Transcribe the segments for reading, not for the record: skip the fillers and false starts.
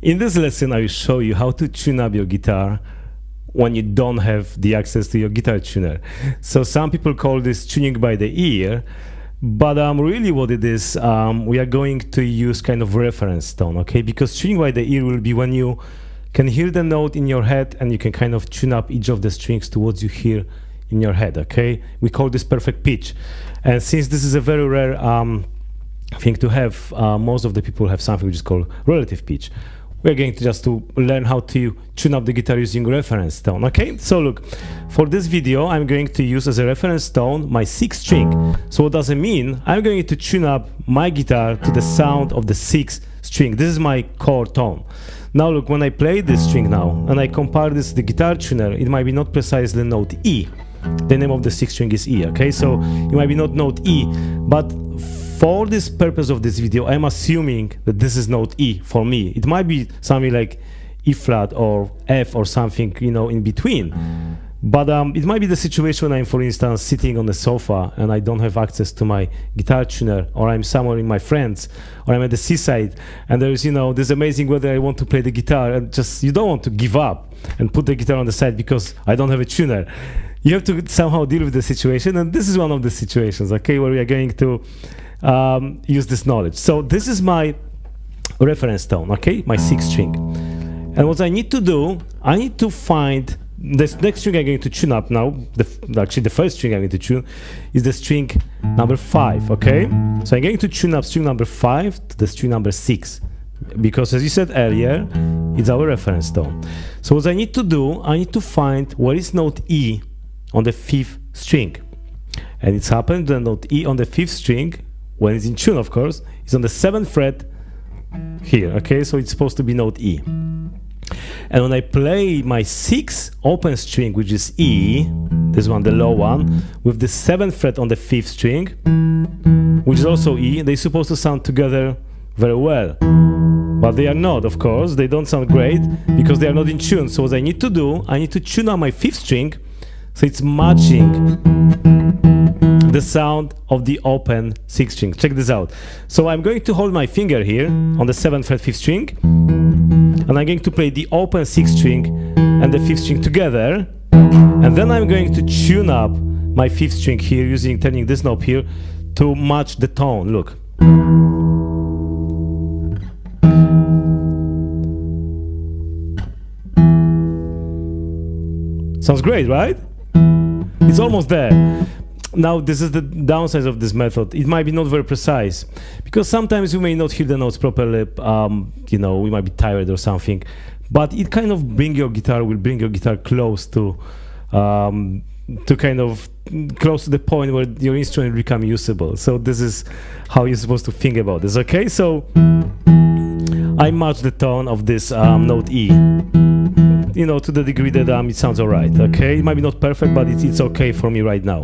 In this lesson, I will show you how to tune up your guitar when you don't have the access to your guitar tuner. So some people call this tuning by the ear, but really what it is, we are going to use kind of reference tone, okay? Because tuning by the ear will be when you can hear the note in your head and you can kind of tune up each of the strings to what you hear in your head, okay? We call this perfect pitch. And since this is a very rare thing to have, most of the people have something which is called relative pitch. We're going to just to learn how to tune up the guitar using reference tone, okay? So look, for this video, I'm going to use as a reference tone my 6th string. So what does it mean? I'm going to tune up my guitar to the sound of the 6th string. This is my core tone. Now look, when I play this string now, and I compare this to the guitar tuner, it might be not precisely note E. The name of the 6th string is E, okay? So it might be not note E, but for this purpose of this video, I'm assuming that this is note E for me. It might be something like E flat or F or something, you know, in between. But it might be the situation when I'm, for instance, sitting on the sofa and I don't have access to my guitar tuner, or I'm somewhere with my friends, or I'm at the seaside and there's, you know, this amazing weather, I want to play the guitar, and just, you don't want to give up and put the guitar on the side because I don't have a tuner. You have to somehow deal with the situation, and this is one of the situations, okay, where we are going to use this knowledge. So this is my reference tone, okay, my 6th string. And what I need to do, I need to find this next string I'm going to tune up now. Actually, the first string I'm going to tune is the string number 5, okay? So I'm going to tune up string number 5 to the string number 6, because as you said earlier, it's our reference tone. So what I need to do, I need to find where is note E on the 5th string. And it's happened that note E on the 5th string, when it's in tune, of course, is on the 7th fret here, okay? So it's supposed to be note E. And when I play my 6th open string, which is E, this one, the low one, with the 7th fret on the 5th string, which is also E, they're supposed to sound together very well. But they are not, of course. They don't sound great because they are not in tune. So what I need to do, I need to tune up my 5th string so it's matching the sound of the open 6th string. Check this out. So I'm going to hold my finger here on the 7th fret 5th string, and I'm going to play the open 6th string and the 5th string together, and then I'm going to tune up my 5th string here using turning this knob here to match the tone. Look. Sounds great, right? It's almost there. Now, this is the downside of this method. It might be not very precise, because sometimes you may not hear the notes properly. You know, we might be tired or something, but it kind of will bring your guitar close to kind of close to the point where your instrument become usable. So this is how you're supposed to think about this, okay? So I match the tone of this note E, you know, to the degree that it sounds alright, okay? It might be not perfect, but it's okay for me right now.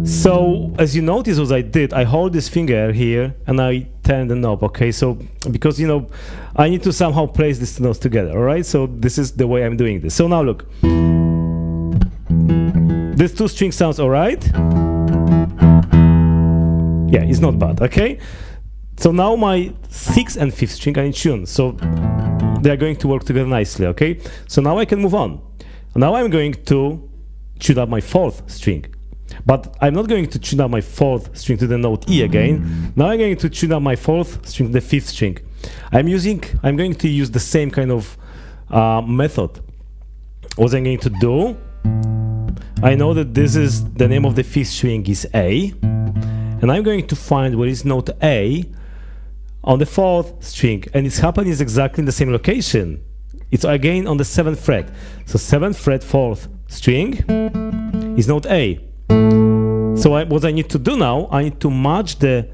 So as you notice what I did, I hold this finger here and I turn the knob, okay? So because, you know, I need to somehow place these notes together, alright? So this is the way I'm doing this. So now look, this 2 string sounds alright. Yeah, it's not bad, okay? So now my 6th and 5th string are in tune, so they are going to work together nicely, okay? So now I can move on. Now I'm going to tune up my 4th string. But I'm not going to tune up my 4th string to the note E again. Now I'm going to tune up my 4th string to the 5th string. I'm going to use the same kind of method. What I'm going to do, I know that this is the name of the 5th string is A, and I'm going to find where is note A on the 4th string, and it's happening exactly in the same location. It's again on the 7th fret. So 7th fret 4th string is note A. So what I need to do now, I need to match the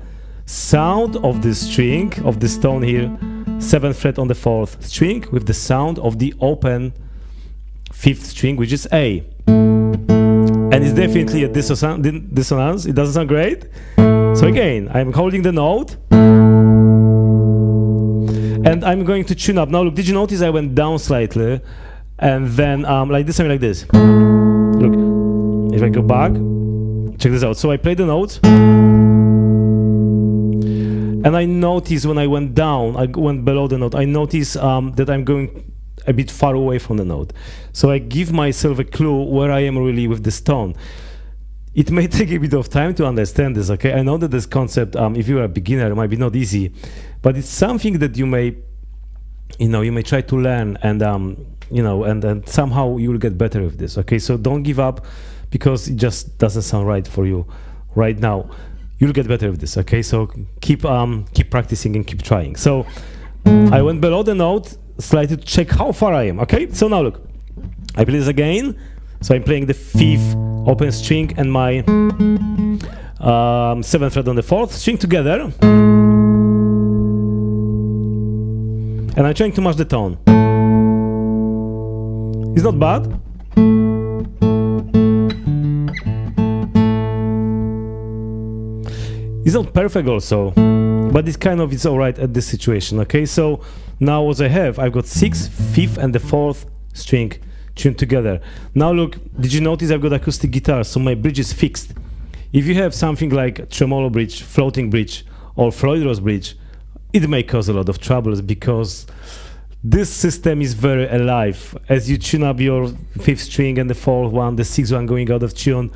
sound of this string, of this tone here, 7th fret on the 4th string, with the sound of the open 5th string, which is A. And it's definitely a dissonance. It doesn't sound great. So again, I'm holding the note, and I'm going to tune up. Now look, did you notice I went down slightly, and then like this, something like this. Look, if I go back, check this out. So I play the notes, And I noticed when I went down, I went below the note, I noticed that I'm going a bit far away from the note. So I give myself a clue where I am really with this tone. It may take a bit of time to understand this, okay? I know that this concept, if you're a beginner, it might be not easy, but it's something that you may try to learn, and and somehow you will get better with this, okay? So don't give up because it just doesn't sound right for you right now. You'll get better with this, okay? So keep practicing and keep trying. So I went below the note slightly to check how far I am, okay? So now look, I play this again. So I'm playing the 5th open string and my 7th fret on the 4th string together. And I'm trying to match the tone. It's not bad. It's not perfect also, but it's alright at this situation, okay? So now what I've got 6th, 5th and the 4th string tuned together. Now look, did you notice I've got acoustic guitar, so my bridge is fixed. If you have something like tremolo bridge, floating bridge, or Floyd-Rose bridge, it may cause a lot of troubles because this system is very alive as you tune up your 5th string and the 4th one, the 6th one going out of tune.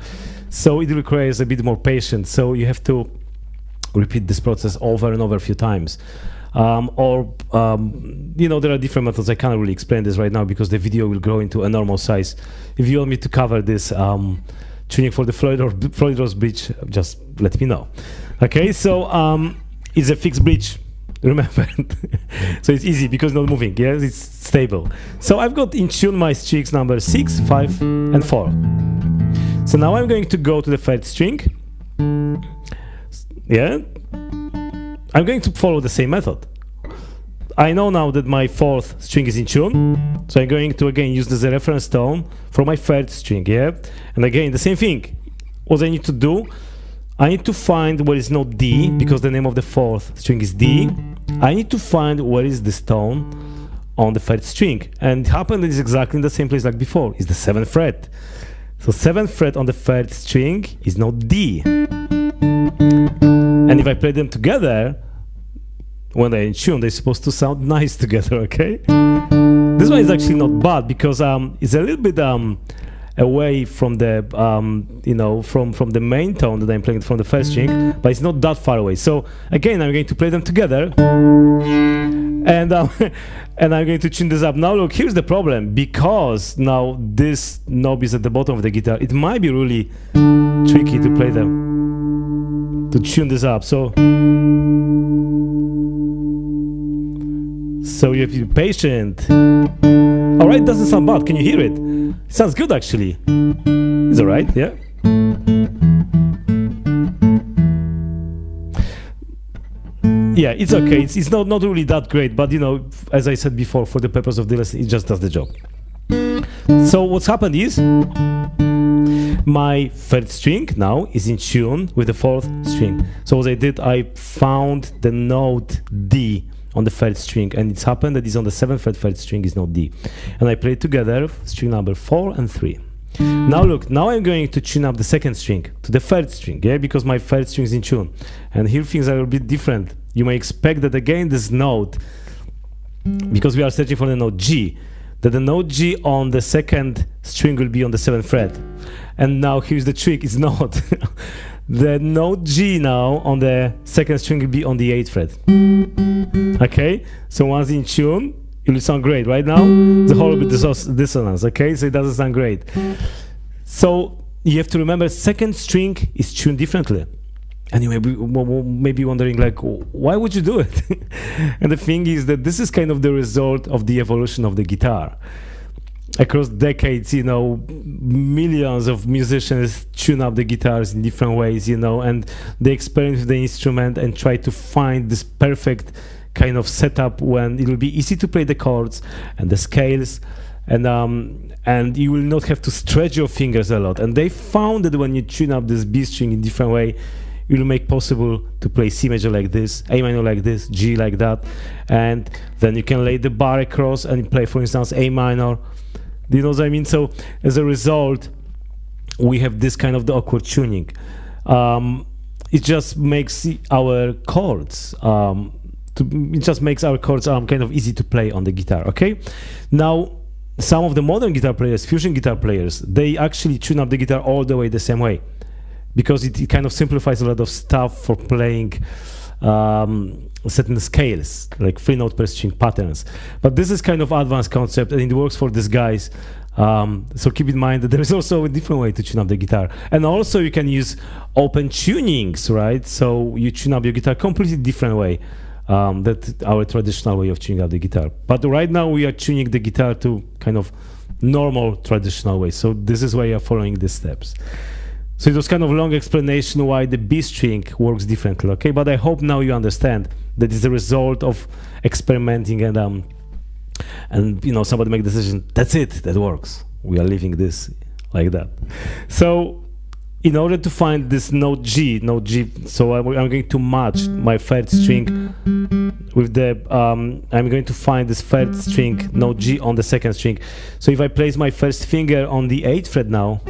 So it requires a bit more patience. So you have to repeat this process over and over a few times. There are different methods. I can't really explain this right now because the video will grow into a normal size. If you want me to cover this tuning for the Floyd-Rose bridge, just let me know. Okay, so it's a fixed bridge, remember. So it's easy because it's not moving, yes, it's stable. So I've got in tune my strings number 6, 5 and 4. So now I'm going to go to the 3rd string. Yeah, I'm going to follow the same method. I know now that my 4th string is in tune, so I'm going to again use this as a reference tone for my 3rd string, yeah? And again, the same thing. What I need to do, I need to find where is note D, because the name of the 4th string is D. I need to find where is this tone on the 3rd string. And it happened is exactly in the same place like before, it's the 7th fret. So 7th fret on the 3rd string is note D. And if I play them together, when they're in tune, they're supposed to sound nice together, okay? This one is actually not bad because it's a little bit away from the, from the main tone that I'm playing from the 1st string, but it's not that far away. So again, I'm going to play them together, and and I'm going to tune this up. Now look, here's the problem. Because now this knob is at the bottom of the guitar, it might be really tricky to play them, to tune this up. So you have to be patient. Alright, doesn't sound bad. Can you hear it? It sounds good actually. It's alright, yeah? Yeah, it's okay. It's not really that great, but as I said before, for the purpose of the lesson, it just does the job. So what's happened is my 3rd string now is in tune with the 4th string. So what I did, I found the note D on the 3rd string, and it's happened that it's on the 7th fret 3rd string is note D. And I play together string number 4 and 3. Now look, now I'm going to tune up the 2nd string to the 3rd string, yeah, because my 3rd string is in tune. And here things are a bit different. You may expect that again this note, because we are searching for the note G, that the note G on the 2nd string will be on the 7th fret. And now here's the trick, it's not. The note G now on the 2nd string will be on the 8th fret. Okay, so once in tune, it will sound great. Right now, it's a whole bit dissonance, okay, so it doesn't sound great. So you have to remember 2nd string is tuned differently. And you may be wondering, like, why would you do it? And the thing is that this is kind of the result of the evolution of the guitar. Across decades, millions of musicians tune up the guitars in different ways, and they experiment with the instrument and try to find this perfect kind of setup when it will be easy to play the chords and the scales, and you will not have to stretch your fingers a lot. And they found that when you tune up this B string in different way, it will make possible to play C major like this, A minor like this, G like that, and then you can lay the bar across and play, for instance, A minor. Do you know what I mean? So as a result, we have this kind of the awkward tuning. it just makes our chords it just makes our chords kind of easy to play on the guitar. Okay, now some of the modern guitar players, fusion guitar players, they actually tune up the guitar all the way the same way, because it kind of simplifies a lot of stuff for playing certain scales, like 3-note per string patterns. But this is kind of advanced concept, and it works for these guys. So keep in mind that there is also a different way to tune up the guitar. And also you can use open tunings, right? So you tune up your guitar completely different way. That's our traditional way of tuning up the guitar. But right now we are tuning the guitar to kind of normal traditional way. So this is why you're following the steps. So it was kind of a long explanation why the B string works differently, okay? But I hope now you understand that it's a result of experimenting and you know, somebody make a decision, that's it, that works. We are leaving this like that. So in order to find this note G, so I'm going to match my third string with the, I'm going to find this third string, note G, on the second string. So if I place my first finger on the 8th fret now,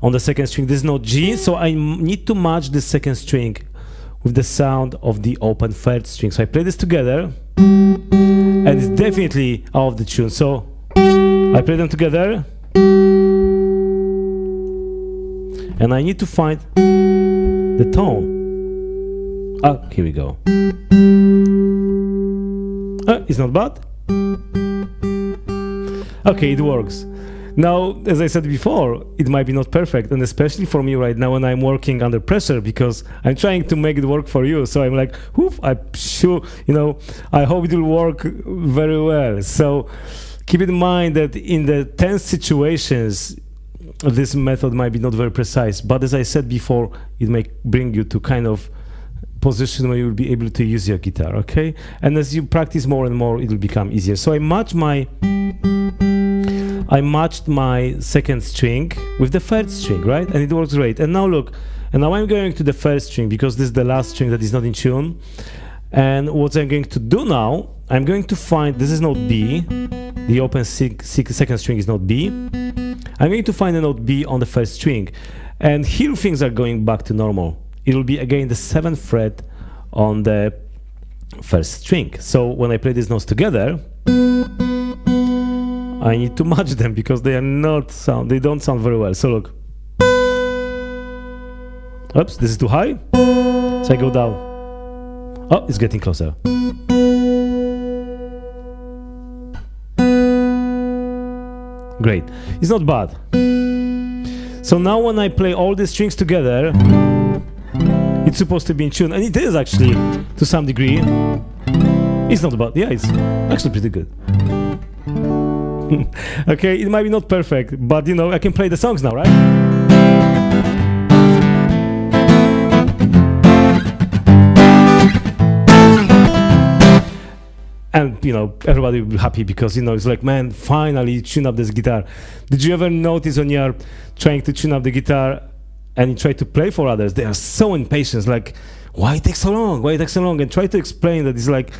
on the second string, this is note G, so I need to match the second string with the sound of the open third string. So I play this together, and it's definitely out of the tune. So I play them together, and I need to find the tone. Ah, here we go. It's not bad. Okay, it works. Now, as I said before, it might be not perfect, and especially for me right now when I'm working under pressure, because I'm trying to make it work for you. So I'm like, whoof, I'm sure, you know, I hope it will work very well. So keep in mind that in the tense situations, this method might be not very precise, but as I said before, it may bring you to kind of position where you will be able to use your guitar, okay? And as you practice more and more, it will become easier. So I matched my second string with the third string, right? And it works great. And now look, and now I'm going to the first string because this is the last string that is not in tune. And what I'm going to do now, I'm going to find, this is note B, the open second string is note B. I'm going to find a note B on the first string. And here things are going back to normal. It will be again the 7th fret on the first string. So when I play these notes together, I need to match them because they don't sound very well. So look. Oops, this is too high. So I go down. Oh, it's getting closer. Great. It's not bad. So now when I play all these strings together, it's supposed to be in tune, and it is actually to some degree. It's not bad. Yeah, it's actually pretty good. Okay, it might be not perfect, but you know, I can play the songs now, right? And you know, everybody will be happy because you know, it's like, man, finally tune up this guitar. Did you ever notice when you're trying to tune up the guitar and you try to play for others, they are so impatient, like, why it takes so long? Why it takes so long? And try to explain that it's like,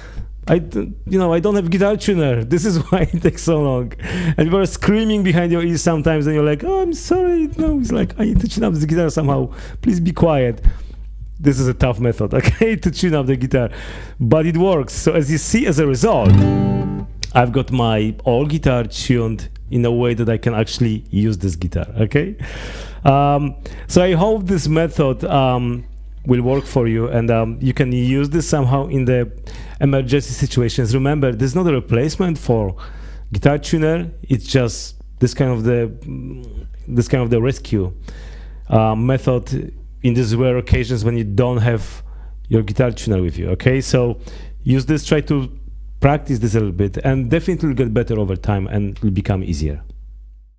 I don't have guitar tuner. This is why it takes so long. And you are screaming behind your ears sometimes, and you're like, oh, I'm sorry. No, it's like, I need to tune up this guitar somehow. Please be quiet. This is a tough method, okay, to tune up the guitar. But it works. So as you see, as a result, I've got my all guitar tuned in a way that I can actually use this guitar, okay? So I hope this method will work for you, and you can use this somehow in the emergency situations. Remember, this is not a replacement for guitar tuner. It's just this kind of the rescue method in these rare occasions when you don't have your guitar tuner with you. Okay, so use this. Try to practice this a little bit, and definitely will get better over time, and it will become easier.